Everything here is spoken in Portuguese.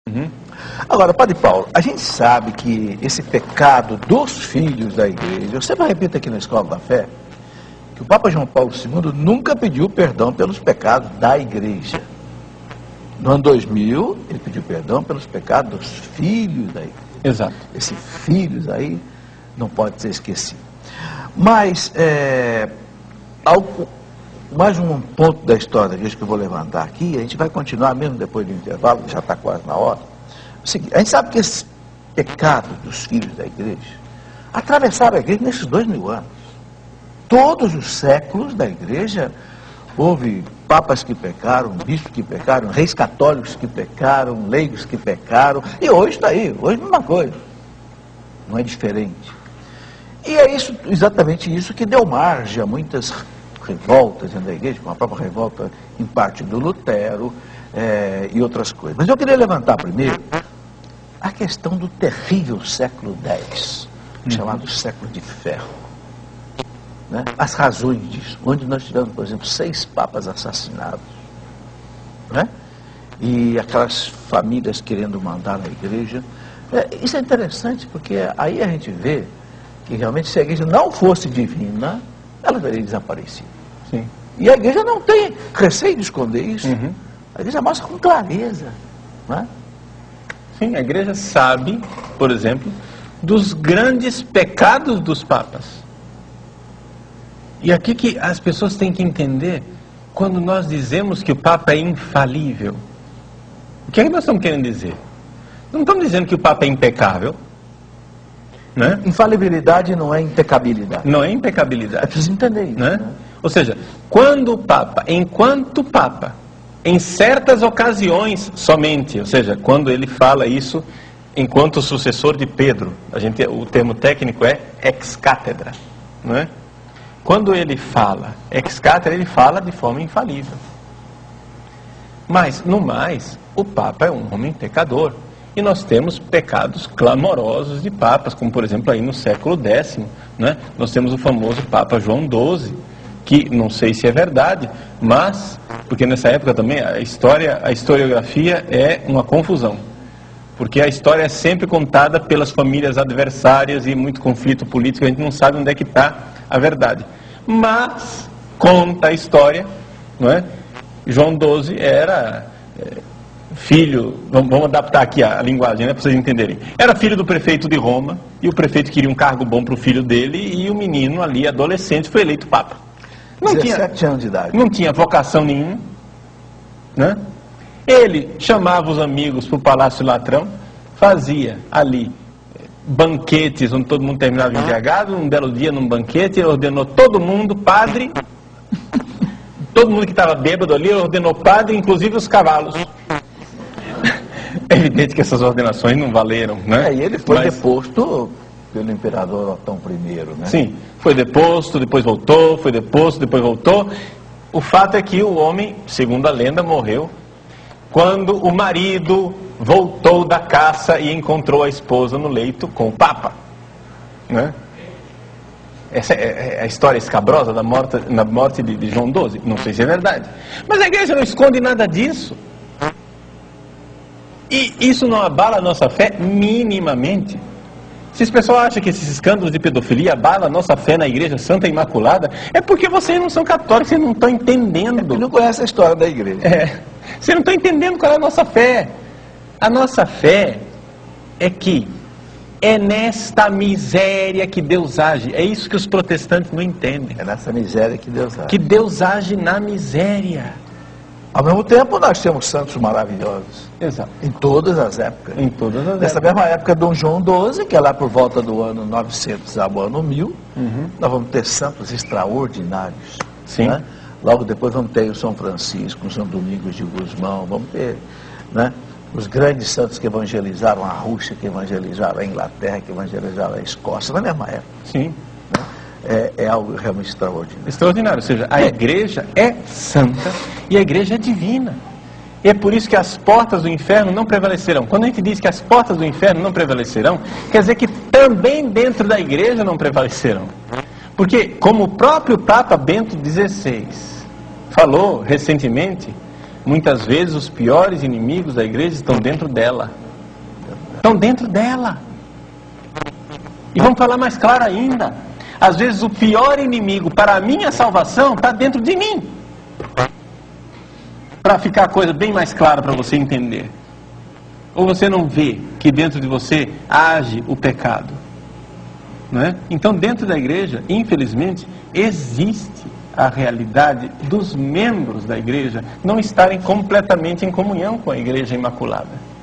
Uhum. Agora, Padre Paulo, a gente sabe que esse pecado dos filhos da igreja, eu sempre repito aqui na Escola da Fé, que o Papa João Paulo II nunca pediu perdão pelos pecados da igreja. No ano 2000, ele pediu perdão pelos pecados dos filhos da igreja. Exato. Esses filhos aí não pode ser esquecido. Mas, mais um ponto da história da igreja que eu vou levantar aqui, a gente vai continuar mesmo depois do intervalo, já está quase na hora. O seguinte, a gente sabe que esses pecados dos filhos da igreja atravessaram a igreja nesses 2000 anos. Todos os séculos da igreja houve papas que pecaram, bispos que pecaram, reis católicos que pecaram, leigos que pecaram, e hoje está aí, hoje é a mesma coisa, não é diferente. E é isso, exatamente isso que deu margem a muitas revoltas dentro da igreja, como a própria revolta em parte do Lutero e outras coisas. Mas eu queria levantar primeiro a questão do terrível século X, chamado século de ferro. Né? As razões disso, onde nós tivemos, por exemplo, 6 papas assassinados, né? E aquelas famílias querendo mandar na igreja. Isso é interessante, porque aí a gente vê que realmente se a igreja não fosse divina, ela teria desaparecido. Sim. E a igreja não tem receio de esconder isso. Uhum. A igreja mostra com clareza. Né? Sim, a igreja sabe, por exemplo, dos grandes pecados dos papas. E aqui que as pessoas têm que entender, quando nós dizemos que o Papa é infalível, o que é que nós estamos querendo dizer? Não estamos dizendo que o Papa é impecável, né? Infalibilidade não é impecabilidade. Não é impecabilidade. É preciso entender isso. Né? Né? Ou seja, quando o Papa, enquanto Papa, em certas ocasiões somente, ou seja, quando ele fala isso enquanto sucessor de Pedro, o termo técnico é ex cátedra, não é? Quando ele fala ex cátedra, ele fala de forma infalível. Mas, no mais, o Papa é um homem pecador. E nós temos pecados clamorosos de papas, como por exemplo aí no século X, né? Nós temos o famoso Papa João XII, que não sei se é verdade, mas, porque nessa época também a historiografia é uma confusão. Porque a história é sempre contada pelas famílias adversárias e muito conflito político, a gente não sabe onde é que está a verdade. Mas, conta a história, não é? João XII era filho, vamos adaptar aqui a linguagem, né, para vocês entenderem. Era filho do prefeito de Roma, e o prefeito queria um cargo bom para o filho dele, e o menino ali, adolescente, foi eleito papa. 17 anos de idade. Não tinha vocação nenhuma, né? Ele chamava os amigos para o Palácio Latrão, fazia ali banquetes onde todo mundo terminava embriagado. Um belo dia, num banquete, ele ordenou todo mundo, padre, todo mundo que estava bêbado ali, ordenou padre, inclusive os cavalos. É evidente que essas ordenações não valeram, né? E ele foi deposto pelo imperador Otão I, né? Sim, foi deposto, depois voltou, foi deposto, depois voltou. O fato é que o homem, segundo a lenda, morreu quando o marido voltou da caça e encontrou a esposa no leito com o Papa, né? Essa é a história escabrosa da morte de João XII. Não sei se é verdade. Mas a igreja não esconde nada disso. E isso não abala a nossa fé minimamente. Se as pessoas acham que esses escândalos de pedofilia abalam a nossa fé na Igreja Santa Imaculada, é porque vocês não são católicos, vocês não estão entendendo. Porque não conhece a história da igreja. Vocês não estão entendendo qual é a nossa fé. A nossa fé é que é nesta miséria que Deus age. É isso que os protestantes não entendem. É nessa miséria que Deus age. Que Deus age na miséria. Ao mesmo tempo, nós temos santos maravilhosos. Exato. Em todas as épocas. Em todas as Nessa épocas. mesma época, Dom João XII, que é lá por volta do ano 900 ao ano 1000, nós vamos ter santos extraordinários. Sim. Né? Logo depois vamos ter o São Francisco, o São Domingos de Gusmão, vamos ter, né, os grandes santos que evangelizaram a Rússia, que evangelizaram a Inglaterra, que evangelizaram a Escócia, na mesma época. Sim. É algo realmente extraordinário. Extraordinário, ou seja, a igreja é santa e a igreja é divina. E é por isso que as portas do inferno não prevalecerão. Quando a gente diz que as portas do inferno não prevalecerão, quer dizer que também dentro da igreja não prevalecerão. Porque, como o próprio Papa Bento XVI falou recentemente, Muitas vezes os piores inimigos da igreja estão dentro dela. Estão dentro dela. E vamos falar mais claro ainda. Às vezes o pior inimigo para a minha salvação está dentro de mim. Para ficar a coisa bem mais clara para você entender. Ou você não vê que dentro de você age o pecado? Não é? Então dentro da igreja, infelizmente, existe a realidade dos membros da igreja não estarem completamente em comunhão com a igreja imaculada.